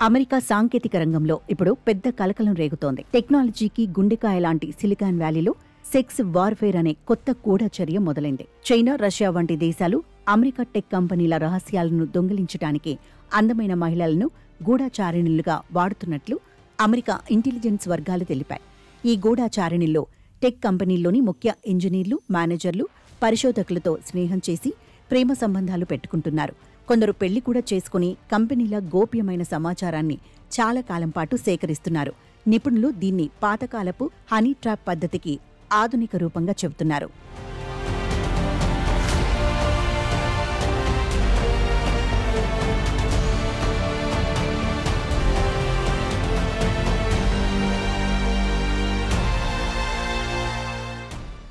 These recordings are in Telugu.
అమెరికా సాంకేతిక రంగంలో ఇప్పుడు పెద్ద కలకలం రేగుతోంది. టెక్నాలజీకి గుండెకాయ లాంటి సిలికాన్ వ్యాలీలో సెక్స్ వార్ఫేర్ అనే కొత్త గూఢచర్య మొదలైంది. చైనా, రష్యా వంటి దేశాలు అమెరికా టెక్ కంపెనీల రహస్యాలను దొంగిలించడానికి అందమైన మహిళలను గూఢచారిణులుగా వాడుతున్నట్లు అమెరికా ఇంటెలిజెన్స్ వర్గాలు తెలిపాయి. ఈ గూఢచారిణుల్లో టెక్ కంపెనీల్లోని ముఖ్య ఇంజనీర్లు, మేనేజర్లు, పరిశోధకులతో స్నేహం చేసి ప్రేమ సంబంధాలు పెట్టుకుంటున్నారు. కొందరు పెళ్లి కూడా చేసుకుని కంపెనీల గోప్యమైన సమాచారాన్ని చాలా కాలం పాటు సేకరిస్తున్నారు. నిపుణులు దీన్ని పాతకాలపు హనీ ట్రాప్ పద్ధతికి ఆధునిక రూపంగా చెబుతున్నారు.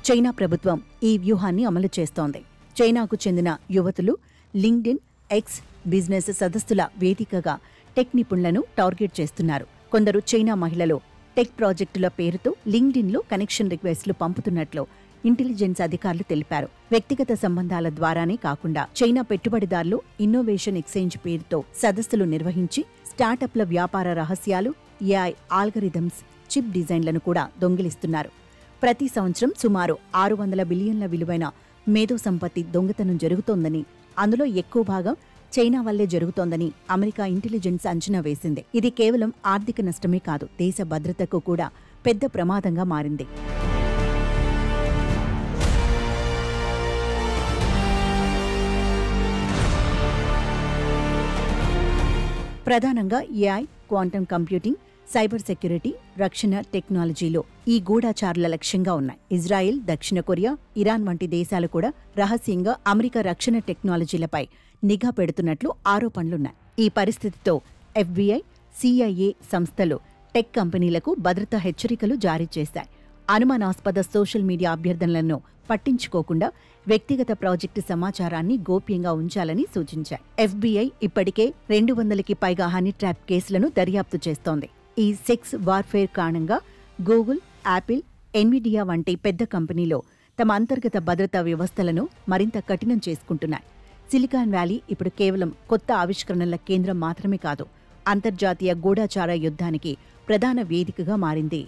చైనా ప్రభుత్వం ఈ వ్యూహాన్ని అమలు చేస్తోంది. చైనాకు చెందిన యువతులు లింక్డ్ఇన్, ఎక్స్ బిజినెస్ సదస్సుల వేదికగా టెక్ నిపుణులను టార్గెట్ చేస్తున్నారు. కొందరు చైనా మహిళలు టెక్ ప్రాజెక్టుల పేరుతో లింక్డ్ఇన్లో కనెక్షన్ రిక్వెస్ట్లు పంపుతున్నట్లు ఇంటెలిజెన్స్ అధికారులు తెలిపారు. వ్యక్తిగత సంబంధాల ద్వారానే కాకుండా చైనా పెట్టుబడిదారులు ఇన్నోవేషన్ ఎక్స్చేంజ్ పేరుతో సదస్సులు నిర్వహించి స్టార్టప్ల వ్యాపార రహస్యాలు, ఏఐ ఆల్గరిథమ్స్, చిప్ డిజైన్లను కూడా దొంగిలిస్తున్నారు. ప్రతి సంవత్సరం సుమారు 600 బిలియన్ల విలువైన మేధో సంపత్తి దొంగతనం జరుగుతోందని, అందులో ఎక్కువ భాగం చైనా వల్లే జరుగుతోందని అమెరికా ఇంటెలిజెన్స్ అంచనా వేసింది. ఇది కేవలం ఆర్థిక నష్టమే కాదు, దేశ భద్రతకు కూడా పెద్ద ప్రమాదంగా మారింది. ప్రధానంగా AI, quantum computing, cyber security, రక్షణ టెక్నాలజీలో ఈ గూఢచారుల లక్ష్యంగా ఉన్నాయి. ఇజ్రాయెల్, దక్షిణ కొరియా, ఇరాన్ వంటి దేశాలు కూడా రహస్యంగా అమెరికా రక్షణ టెక్నాలజీలపై నిఘా పెడుతున్నట్లు ఆరోపణలున్నాయి. ఈ పరిస్థితితో FBI, CIA సంస్థలు టెక్ కంపెనీలకు భద్రతా హెచ్చరికలు జారీ చేశాయి. అనుమానాస్పద సోషల్ మీడియా అభ్యర్థనలను పట్టించుకోకుండా వ్యక్తిగత ప్రాజెక్టు సమాచారాన్ని గోప్యంగా ఉంచాలని సూచించాయి. FBI ఇప్పటికే 200కి పైగా హనీ ట్రాప్ కేసులను దర్యాప్తు చేస్తోంది. ఈ సెక్స్ వార్ఫేర్ కారణంగా గూగుల్, యాపిల్, ఎన్విడియా వంటి పెద్ద కంపెనీలో తమ అంతర్గత భద్రతా వ్యవస్థలను మరింత కఠినం చేసుకుంటున్నాయి. సిలికాన్ వ్యాలీ ఇప్పుడు కేవలం కొత్త ఆవిష్కరణల కేంద్రం మాత్రమే కాదు, అంతర్జాతీయ గూఢచార యుద్ధానికి ప్రధాన వేదికగా మారింది.